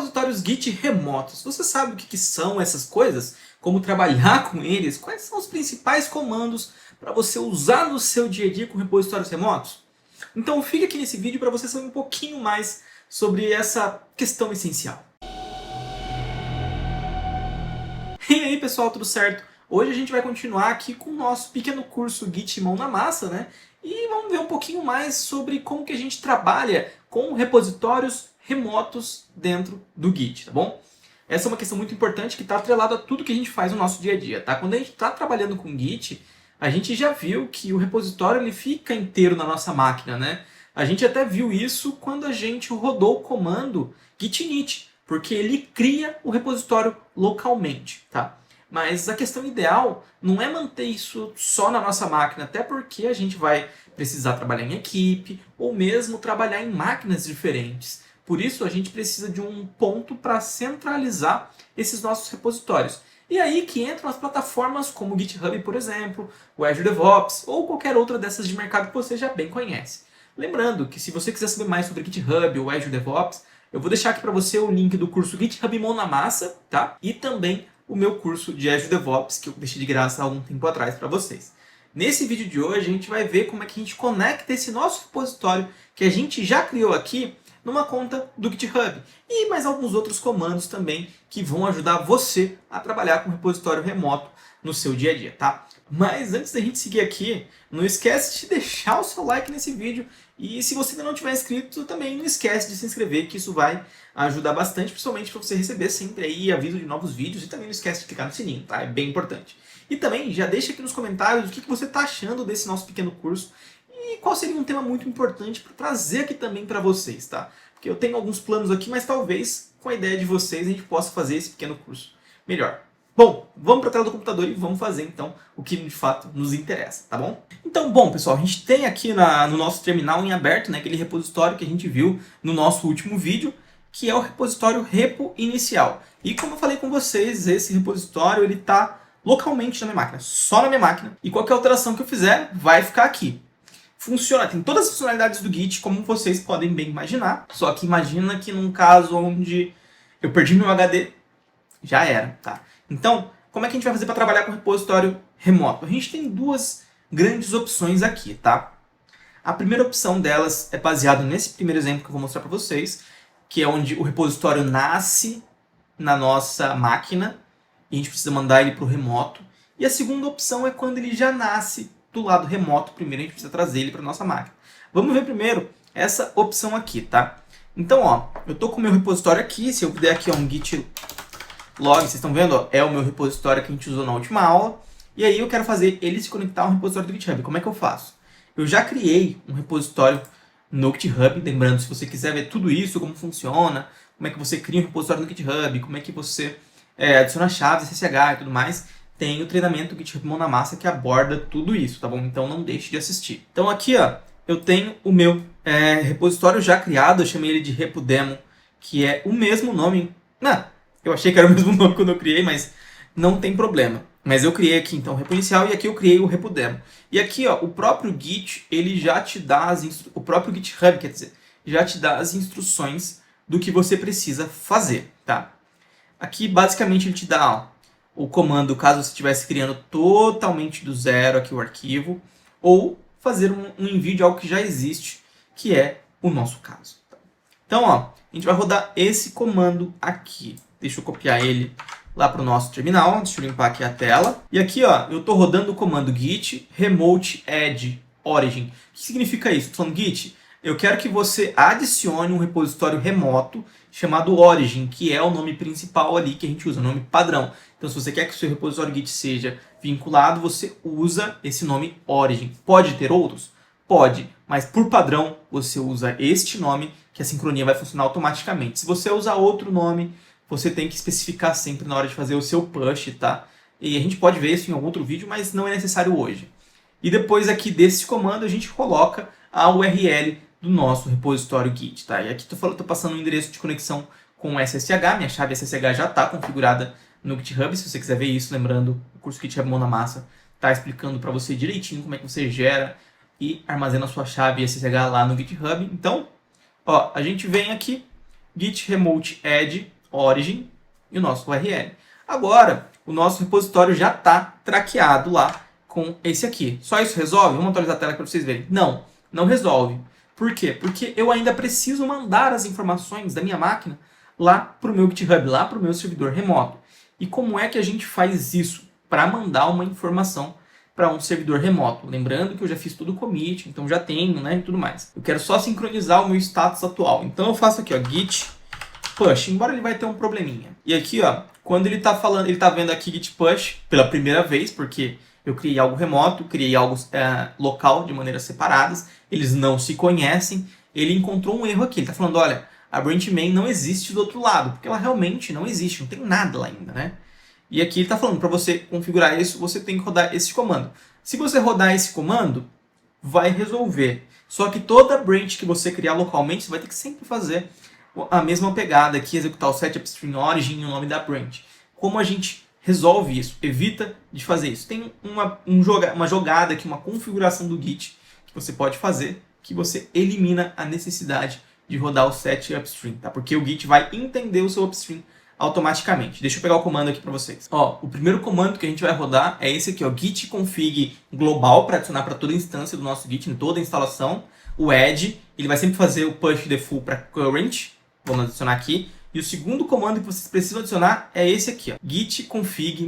Repositórios Git remotos. Você sabe o que são essas coisas? Como trabalhar com eles? Quais são os principais comandos para você usar no seu dia a dia com repositórios remotos? Então fica aqui nesse vídeo para você saber um pouquinho mais sobre essa questão essencial. E aí pessoal, tudo certo? Hoje a gente vai continuar aqui com o nosso pequeno curso Git Mão na Massa, né? E vamos ver um pouquinho mais sobre como que a gente trabalha com repositórios remotos dentro do Git, tá bom? Essa é uma questão muito importante que está atrelada a tudo que a gente faz no nosso dia a dia, tá? Quando a gente está trabalhando com Git, a gente já viu que o repositório ele fica inteiro na nossa máquina, né? A gente até viu isso quando a gente rodou o comando git init, porque ele cria o repositório localmente, tá? Mas a questão ideal não é manter isso só na nossa máquina, até porque a gente vai precisar trabalhar em equipe ou mesmo trabalhar em máquinas diferentes. Por isso a gente precisa de um ponto para centralizar esses nossos repositórios. E aí que entram as plataformas como o GitHub, por exemplo, o Azure DevOps ou qualquer outra dessas de mercado que você já bem conhece. Lembrando que se você quiser saber mais sobre GitHub ou Azure DevOps, eu vou deixar aqui para você o link do curso GitHub Mão na Massa, tá? E também o meu curso de Azure DevOps, que eu deixei de graça há algum tempo atrás para vocês. Nesse vídeo de hoje, a gente vai ver como é que a gente conecta esse nosso repositório que a gente já criou aqui numa conta do GitHub. E mais alguns outros comandos também que vão ajudar você a trabalhar com repositório remoto no seu dia a dia, tá? Mas antes da gente seguir aqui, não esquece de deixar o seu like nesse vídeo. E se você ainda não tiver inscrito, também não esquece de se inscrever, que isso vai ajudar bastante, principalmente para você receber sempre aí aviso de novos vídeos. E também não esquece de clicar no sininho, tá? É bem importante. E também já deixa aqui nos comentários o que você está achando desse nosso pequeno curso e qual seria um tema muito importante para trazer aqui também para vocês, tá? Porque eu tenho alguns planos aqui, mas talvez com a ideia de vocês a gente possa fazer esse pequeno curso melhor. Bom, vamos para a tela do computador e vamos fazer então o que de fato nos interessa, tá bom? Então, bom pessoal, a gente tem aqui no nosso terminal em aberto, né, aquele repositório que a gente viu no nosso último vídeo, que é o repositório repo inicial. E como eu falei com vocês, esse repositório ele está localmente na minha máquina, só na minha máquina, e qualquer alteração que eu fizer vai ficar aqui. Funciona, tem todas as funcionalidades do Git, como vocês podem bem imaginar, só que imagina que num caso onde eu perdi meu HD, já era, tá? Então, como é que a gente vai fazer para trabalhar com repositório remoto? A gente tem duas grandes opções aqui, tá? A primeira opção delas é baseada nesse primeiro exemplo que eu vou mostrar para vocês, que é onde o repositório nasce na nossa máquina, e a gente precisa mandar ele para o remoto. E a segunda opção é quando ele já nasce do lado remoto. Primeiro a gente precisa trazer ele para a nossa máquina. Vamos ver primeiro essa opção aqui, tá? Então, ó, eu estou com o meu repositório aqui. Se eu der aqui um git log, vocês estão vendo? Ó, é o meu repositório que a gente usou na última aula. E aí eu quero fazer ele se conectar ao repositório do GitHub. Como é que eu faço? Eu já criei um repositório no GitHub. Lembrando, se você quiser ver tudo isso, como funciona, como é que você cria um repositório no GitHub, como é que você adiciona chaves, SSH e tudo mais, tem o treinamento GitHub Mão na Massa que aborda tudo isso, tá bom? Então não deixe de assistir. Então aqui, ó, eu tenho o meu repositório já criado, eu chamei ele de RepoDemo, que é o mesmo nome. Não, eu achei que era o mesmo nome quando eu criei, mas não tem problema. Mas eu criei aqui então o repo inicial e aqui eu criei o RepoDemo. E aqui, ó, o próprio Git, ele já te dá o próprio GitHub, quer dizer, já te dá as instruções do que você precisa fazer, tá? Aqui, basicamente, ele te dá ó, o comando caso você estivesse criando totalmente do zero aqui o arquivo, ou fazer um envio de algo que já existe, que é o nosso caso. Então, ó, a gente vai rodar esse comando aqui. Deixa eu copiar ele lá para o nosso terminal. Deixa eu limpar aqui a tela. E aqui, ó, eu estou rodando o comando git remote add origin. O que significa isso? Estou falando git, eu quero que você adicione um repositório remoto chamado Origin, que é o nome principal ali que a gente usa, o nome padrão. Então, se você quer que o seu repositório Git seja vinculado, você usa esse nome Origin. Pode ter outros? Pode, mas por padrão você usa este nome que a sincronia vai funcionar automaticamente. Se você usar outro nome, você tem que especificar sempre na hora de fazer o seu push, tá? E a gente pode ver isso em algum outro vídeo, mas não é necessário hoje. E depois aqui desse comando a gente coloca a URL do nosso repositório Git, tá? E aqui tô passando o endereço de conexão com o SSH, minha chave SSH já está configurada no GitHub, se você quiser ver isso, lembrando, o curso GitHub Mão na Massa está explicando para você direitinho como é que você gera e armazena a sua chave SSH lá no GitHub. Então, ó, a gente vem aqui, git remote add origin e o nosso URL. Agora, o nosso repositório já está traqueado lá com esse aqui. Só isso resolve? Vamos atualizar a tela para vocês verem. Não, não resolve. Por quê? Porque eu ainda preciso mandar as informações da minha máquina lá para o meu GitHub, lá para o meu servidor remoto. E como é que a gente faz isso para mandar uma informação para um servidor remoto? Lembrando que eu já fiz tudo commit, então já tenho, né, e tudo mais. Eu quero só sincronizar o meu status atual. Então eu faço aqui, ó, git push, embora ele vai ter um probleminha. E aqui, ó, quando ele está falando, ele está vendo aqui git push pela primeira vez, porque eu criei algo remoto, criei algo local de maneiras separadas, eles não se conhecem, ele encontrou um erro aqui, ele está falando, olha, a branch main não existe do outro lado, porque ela realmente não existe, não tem nada lá ainda, né? E aqui ele está falando, para você configurar isso, você tem que rodar esse comando. Se você rodar esse comando, vai resolver. Só que toda branch que você criar localmente, você vai ter que sempre fazer a mesma pegada aqui, executar o set upstream origin e o nome da branch. Como a gente resolve isso? Evita de fazer isso. Tem uma jogada aqui, uma configuração do Git que você pode fazer, que você elimina a necessidade de rodar o set upstream, tá? Porque o Git vai entender o seu upstream automaticamente. Deixa eu pegar o comando aqui para vocês. Ó, o primeiro comando que a gente vai rodar é esse aqui, ó, git config global, para adicionar para toda a instância do nosso Git, em toda a instalação. O add, ele vai sempre fazer o push default para current, vamos adicionar aqui. E o segundo comando que vocês precisam adicionar é esse aqui, ó, git config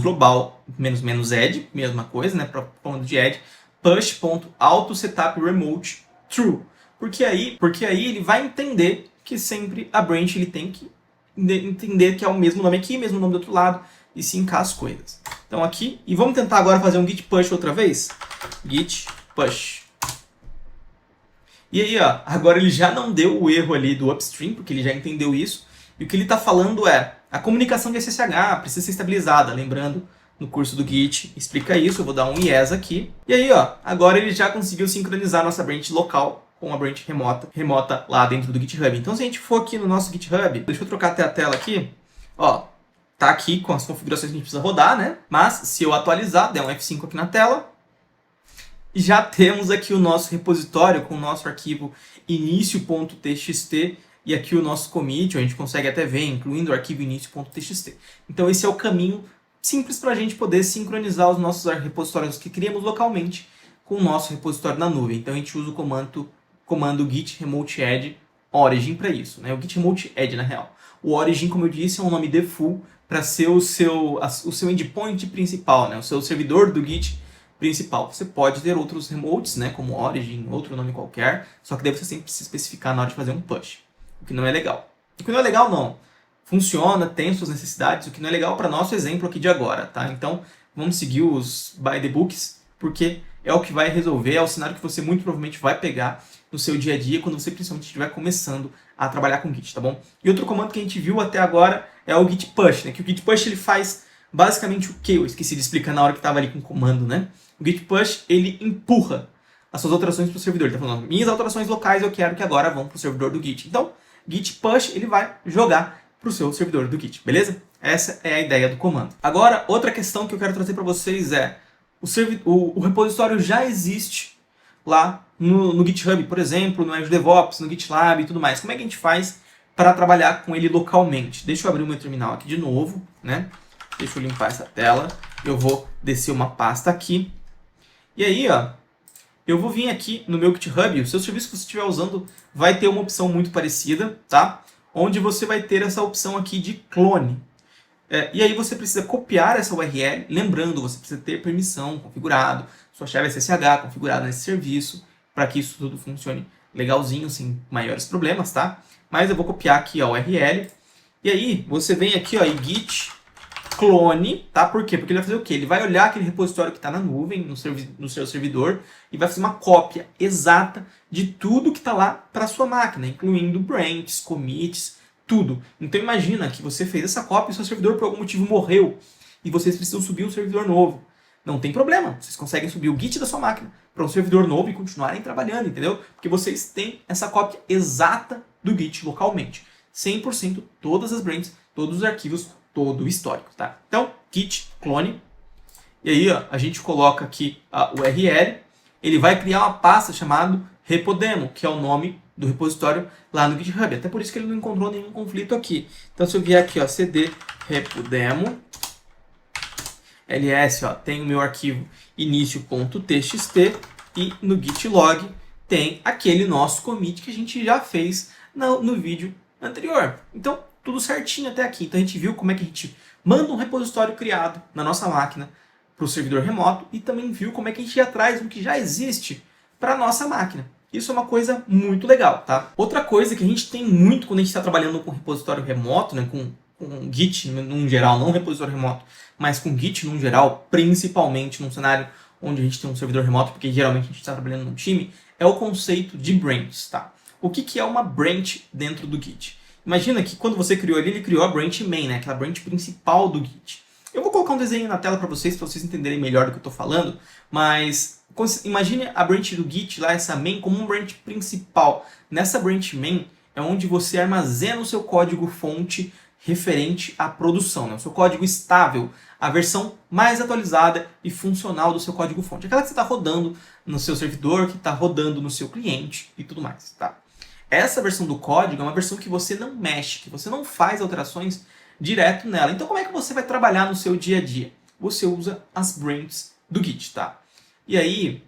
global add, mesma coisa, né, para o comando de add, push.autosetupRemote true. Porque aí ele vai entender que sempre a branch ele tem que entender que é o mesmo nome aqui, mesmo nome do outro lado, e sincar as coisas. Então aqui, e vamos tentar agora fazer um git push outra vez? Git push. E aí, ó, agora ele já não deu o erro ali do upstream, porque ele já entendeu isso. E o que ele está falando é, a comunicação de SSH precisa ser estabilizada. Lembrando, no curso do Git explica isso, eu vou dar um yes aqui. E aí, ó, agora ele já conseguiu sincronizar nossa branch local com a branch remota lá dentro do GitHub. Então, se a gente for aqui no nosso GitHub, deixa eu trocar até a tela aqui, ó, tá aqui com as configurações que a gente precisa rodar, né? Mas, se eu atualizar, der um F5 aqui na tela, já temos aqui o nosso repositório com o nosso arquivo início.txt e aqui o nosso commit, a gente consegue até ver, incluindo o arquivo início.txt. Então, esse é o caminho simples para a gente poder sincronizar os nossos repositórios que criamos localmente com o nosso repositório na nuvem. Então, a gente usa o comando git remote add origin para isso, né? O git remote add, na real. O origin, como eu disse, é um nome default para ser o seu endpoint principal, né? O seu servidor do Git principal. Você pode ter outros remotes, né? Como origin, outro nome qualquer, só que daí você sempre se especificar na hora de fazer um push, o que não é legal. O que não é legal, não. Funciona, tem suas necessidades, o que não é legal para nosso exemplo aqui de agora, tá? Então, vamos seguir os by the books, porque é o que vai resolver, é o cenário que você muito provavelmente vai pegar no seu dia a dia, quando você principalmente estiver começando a trabalhar com Git, tá bom? E outro comando que a gente viu até agora é o git push, né? Que o git push ele faz basicamente o que? Eu esqueci de explicar na hora que estava ali com o comando, né? O git push ele empurra as suas alterações para o servidor. Ele está falando, minhas alterações locais eu quero que agora vão para o servidor do Git. Então, git push ele vai jogar para o seu servidor do Git, beleza? Essa é a ideia do comando. Agora, outra questão que eu quero trazer para vocês é o repositório já existe lá no GitHub, por exemplo, no Azure DevOps, no GitLab e tudo mais. Como é que a gente faz para trabalhar com ele localmente? Deixa eu abrir o meu terminal aqui de novo, né? Deixa eu limpar essa tela. Eu vou descer uma pasta aqui. E aí, ó, eu vou vir aqui no meu GitHub. O seu serviço que você estiver usando vai ter uma opção muito parecida, tá? Onde você vai ter essa opção aqui de clone. E aí você precisa copiar essa URL, lembrando, você precisa ter permissão configurado, sua chave SSH configurada nesse serviço, para que isso tudo funcione legalzinho, sem maiores problemas, tá? Mas eu vou copiar aqui a URL, e aí você vem aqui, ó, e git clone, tá? Por quê? Porque ele vai fazer o quê? Ele vai olhar aquele repositório que está na nuvem, no seu servidor, e vai fazer uma cópia exata de tudo que está lá para a sua máquina, incluindo branches, commits, tudo. Então imagina que você fez essa cópia e o seu servidor por algum motivo morreu e vocês precisam subir um servidor novo. Não tem problema, vocês conseguem subir o Git da sua máquina para um servidor novo e continuarem trabalhando, entendeu? Porque vocês têm essa cópia exata do Git localmente. 100%, todas as branches, todos os arquivos, todo o histórico, tá? Então, git clone. E aí, ó, a gente coloca aqui a URL. ele vai criar uma pasta chamada repodemo, que é o nome do repositório lá no GitHub. Até por isso que ele não encontrou nenhum conflito aqui. Então se eu vier aqui, ó, cd repodemo, ls, ó, tem o meu arquivo início.txt e no git log tem aquele nosso commit que a gente já fez no vídeo anterior. Então, tudo certinho até aqui. Então, a gente viu como é que a gente manda um repositório criado na nossa máquina para o servidor remoto e também viu como é que a gente ia atrás do que já existe para a nossa máquina. Isso é uma coisa muito legal, tá? Outra coisa que a gente tem muito quando a gente está trabalhando com repositório remoto, né, com Git num geral, não repositório remoto, mas com Git num geral, principalmente num cenário onde a gente tem um servidor remoto, porque geralmente a gente está trabalhando num time, é o conceito de branches, tá? O que é uma branch dentro do Git? Imagina que quando você criou ele criou a branch main, né? Aquela branch principal do Git. Eu vou colocar um desenho na tela para vocês entenderem melhor do que eu estou falando, mas imagine a branch do Git, lá, essa main, como uma branch principal. Nessa branch main é onde você armazena o seu código-fonte referente à produção, né? O seu código estável, a versão mais atualizada e funcional do seu código-fonte. Aquela que você está rodando no seu servidor, que está rodando no seu cliente e tudo mais, tá? Essa versão do código é uma versão que você não mexe, que você não faz alterações direto nela. Então, como é que você vai trabalhar no seu dia a dia? Você usa as branches do Git, tá? E aí,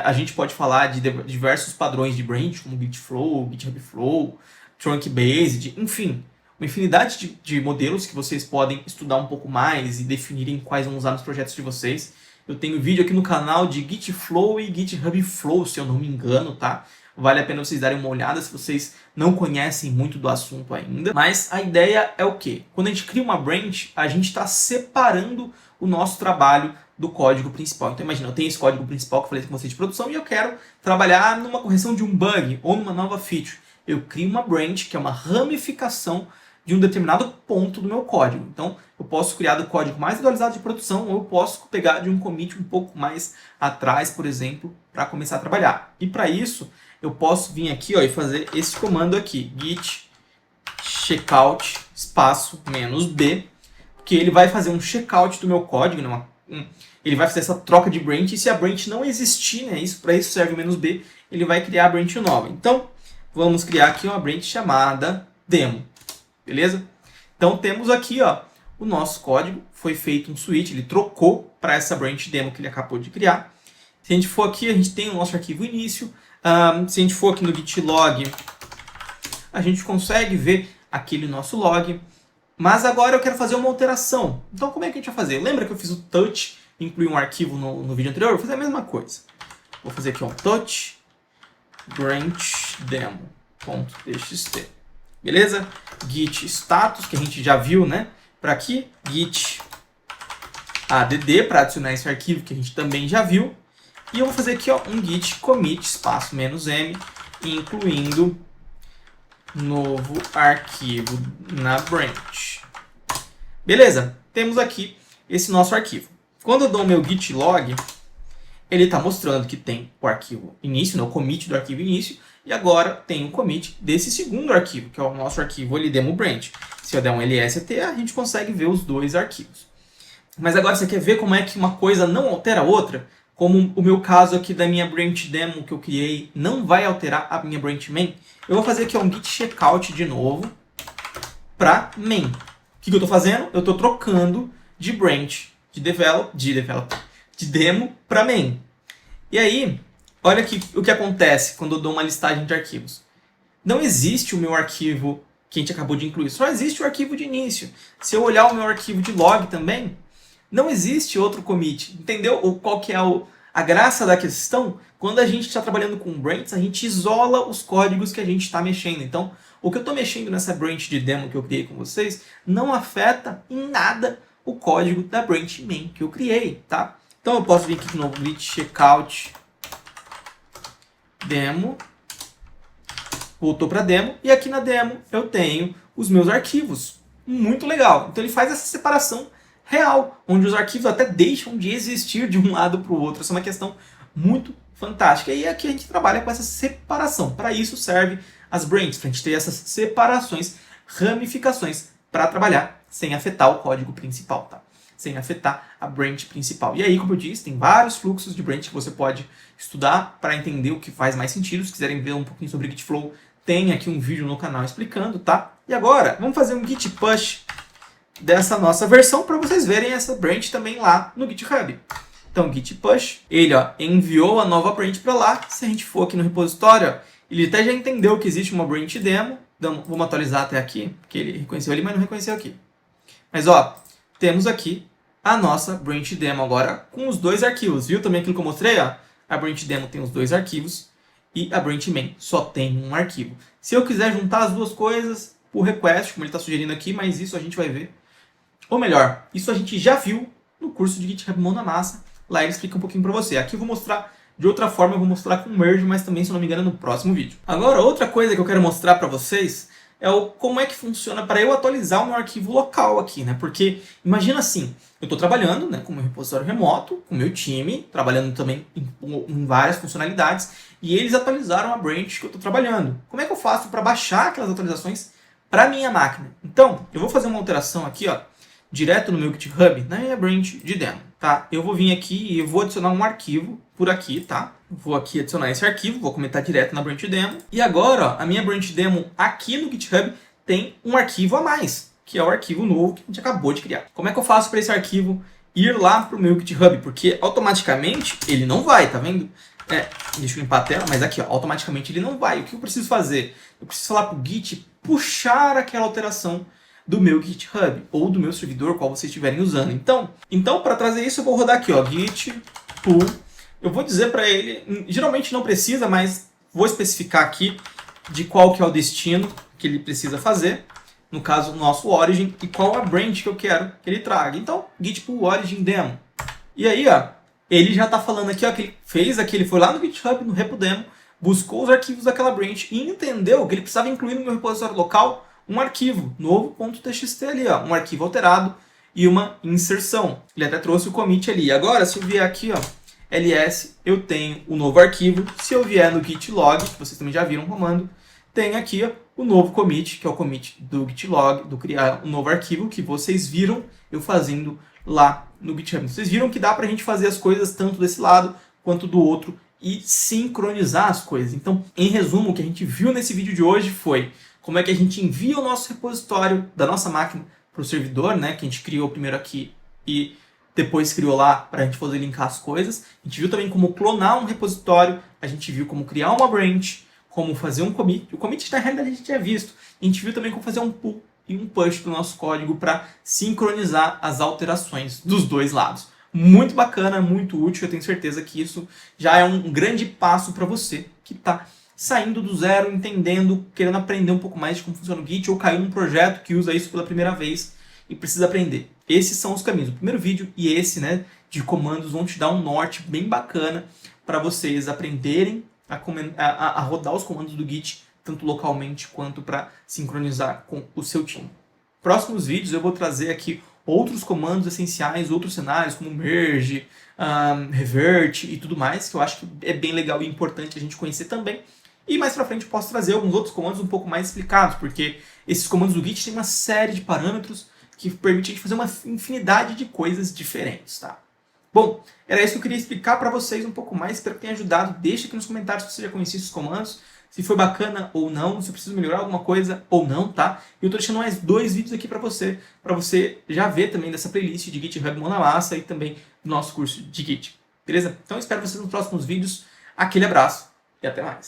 a gente pode falar de diversos padrões de branch, como Git Flow, GitHub Flow, Trunk Based, enfim, uma infinidade de modelos que vocês podem estudar um pouco mais e definirem quais vão usar nos projetos de vocês. Eu tenho vídeo aqui no canal de Git Flow e GitHub Flow, se eu não me engano, tá? Vale a pena vocês darem uma olhada se vocês não conhecem muito do assunto ainda. Mas a ideia é o quê? Quando a gente cria uma branch, a gente está separando o nosso trabalho do código principal. Então imagina, eu tenho esse código principal que eu falei com vocês de produção e eu quero trabalhar numa correção de um bug ou numa nova feature. Eu crio uma branch, que é uma ramificação de um determinado ponto do meu código. Então, eu posso criar do código mais atualizado de produção ou eu posso pegar de um commit um pouco mais atrás, por exemplo, para começar a trabalhar. E para isso, eu posso vir aqui, ó, e fazer esse comando aqui, git checkout espaço -b, que ele vai fazer um checkout do meu código, né, ele vai fazer essa troca de branch, e se a branch não existir, né, para isso serve o -b, ele vai criar a branch nova. Então, vamos criar aqui uma branch chamada demo. Beleza? Então temos aqui, ó, o nosso código, foi feito um switch, ele trocou para essa branch demo que ele acabou de criar. Se a gente for aqui, a gente tem o nosso arquivo início. Se a gente for aqui no git log, a gente consegue ver aquele nosso log. Mas agora eu quero fazer uma alteração. Então como é que a gente vai fazer? Lembra que eu fiz o touch, incluí um arquivo no vídeo anterior? Eu vou fazer a mesma coisa. Vou fazer aqui um touch branch demo.txt. Beleza? Git status, que a gente já viu, né? Para aqui, git add, para adicionar esse arquivo que a gente também já viu. E eu vou fazer aqui, ó, um git commit espaço -m, incluindo novo arquivo na branch. Beleza? Temos aqui esse nosso arquivo. Quando eu dou o meu git log, ele está mostrando que tem o arquivo início, né, o commit do arquivo início, e agora tem o commit desse segundo arquivo, que é o nosso arquivo ali, demo branch. Se eu der um lst, a gente consegue ver os dois arquivos. Mas agora você quer ver como é que uma coisa não altera a outra? Como o meu caso aqui da minha branch demo que eu criei não vai alterar a minha branch main, eu vou fazer aqui um git checkout de novo para main. O que eu estou fazendo? Eu estou trocando de branch, de demo para main. E aí, olha aqui o que acontece quando eu dou uma listagem de arquivos. Não existe o meu arquivo que a gente acabou de incluir, só existe o arquivo de início. Se eu olhar o meu arquivo de log também, não existe outro commit. Entendeu qual que é a graça da questão? Quando a gente está trabalhando com branches, a gente isola os códigos que a gente está mexendo. Então, o que eu estou mexendo nessa branch de demo que eu criei com vocês não afeta em nada o código da branch main que eu criei, tá? Então eu posso vir aqui de novo, git checkout demo, voltou para demo, e aqui na demo eu tenho os meus arquivos. Muito legal. Então ele faz essa separação real, onde os arquivos até deixam de existir de um lado para o outro. Essa é uma questão muito fantástica. E aqui a gente trabalha com essa separação. Para isso serve as branches, para a gente ter essas separações, ramificações, para trabalhar sem afetar o código principal, tá? sem afetar a branch principal. E aí, como eu disse, tem vários fluxos de branch que você pode estudar para entender o que faz mais sentido. Se quiserem ver um pouquinho sobre Git Flow, tem aqui um vídeo no canal explicando, tá? E agora, vamos fazer um git push dessa nossa versão para vocês verem essa branch também lá no GitHub. Então, git push, ele enviou a nova branch para lá. Se a gente for aqui no repositório, ele até já entendeu que existe uma branch demo. Então, vamos atualizar até aqui, porque ele reconheceu ali, mas não reconheceu aqui. Mas, temos aqui a nossa branch demo agora com os dois arquivos. Viu também aquilo que eu mostrei? A branch demo tem os dois arquivos e a branch main só tem um arquivo. Se eu quiser juntar as duas coisas por request, como ele está sugerindo aqui, mas isso a gente vai ver. Ou melhor, isso a gente já viu no curso de GitHub Mão na Massa. Lá ele explica um pouquinho para você. Aqui eu vou mostrar de outra forma, eu vou mostrar com merge, mas também, se eu não me engano, no próximo vídeo. Agora, outra coisa que eu quero mostrar para vocês é como é que funciona para eu atualizar o meu arquivo local aqui, né? Porque, imagina assim, eu estou trabalhando, né, com o meu repositório remoto, com o meu time, trabalhando também em várias funcionalidades, e eles atualizaram a branch que eu estou trabalhando. Como é que eu faço para baixar aquelas atualizações para minha máquina? Então, eu vou fazer uma alteração aqui, direto no meu GitHub, na minha branch de demo, tá? Eu vou vir aqui e eu vou adicionar um arquivo por aqui, tá? Vou aqui adicionar esse arquivo, vou comentar direto na branch demo. E agora, a minha branch demo aqui no GitHub tem um arquivo a mais, que é o arquivo novo que a gente acabou de criar. Como é que eu faço para esse arquivo ir lá para o meu GitHub? Porque automaticamente ele não vai, tá vendo? Deixa eu limpar a tela, mas aqui, automaticamente ele não vai. O que eu preciso fazer? Eu preciso falar para o Git puxar aquela alteração do meu GitHub ou do meu servidor, qual vocês estiverem usando. Então para trazer isso, eu vou rodar aqui, git pull. Eu vou dizer para ele, geralmente não precisa, mas vou especificar aqui de qual que é o destino que ele precisa fazer. No caso, o nosso origin, e qual a branch que eu quero que ele traga. Então, git pull origin demo. E aí, ele já está falando aqui, que ele fez aqui, ele foi lá no GitHub, no repo demo, buscou os arquivos daquela branch e entendeu que ele precisava incluir no meu repositório local um arquivo, novo.txt ali, um arquivo alterado e uma inserção. Ele até trouxe o commit ali. Agora, se eu vier aqui, ls, eu tenho o novo arquivo. Se eu vier no git log, que vocês também já viram o comando, tem aqui o novo commit, que é o commit do git log, do criar um novo arquivo, que vocês viram eu fazendo lá no GitHub. Vocês viram que dá pra gente fazer as coisas tanto desse lado quanto do outro e sincronizar as coisas. Então, em resumo, o que a gente viu nesse vídeo de hoje foi como é que a gente envia o nosso repositório da nossa máquina para o servidor, né, que a gente criou primeiro aqui e depois criou lá para a gente poder linkar as coisas. A gente viu também como clonar um repositório, a gente viu como criar uma branch, como fazer um commit. O commit, na realidade, a gente tinha visto. A gente viu também como fazer um pull e um push para o nosso código para sincronizar as alterações dos dois lados. Muito bacana, muito útil. Eu tenho certeza que isso já é um grande passo para você que está saindo do zero, entendendo, querendo aprender um pouco mais de como funciona o Git, ou caiu num projeto que usa isso pela primeira vez e precisa aprender. Esses são os caminhos. O primeiro vídeo e esse, né, de comandos vão te dar um norte bem bacana para vocês aprenderem a rodar os comandos do Git, tanto localmente quanto para sincronizar com o seu time. Próximos vídeos eu vou trazer aqui outros comandos essenciais, outros cenários, como merge, revert e tudo mais, que eu acho que é bem legal e importante a gente conhecer também. E mais pra frente eu posso trazer alguns outros comandos um pouco mais explicados, porque esses comandos do Git têm uma série de parâmetros que permitem a gente fazer uma infinidade de coisas diferentes, tá? Bom, era isso que eu queria explicar para vocês um pouco mais, espero que tenha ajudado. Deixa aqui nos comentários se você já conhecia esses comandos, se foi bacana ou não, se eu preciso melhorar alguma coisa ou não, tá? E eu tô deixando mais 2 vídeos aqui para você já ver também dessa playlist de GitHub Mão na Massa e também do nosso curso de Git, beleza? Então eu espero vocês nos próximos vídeos. Aquele abraço e até mais!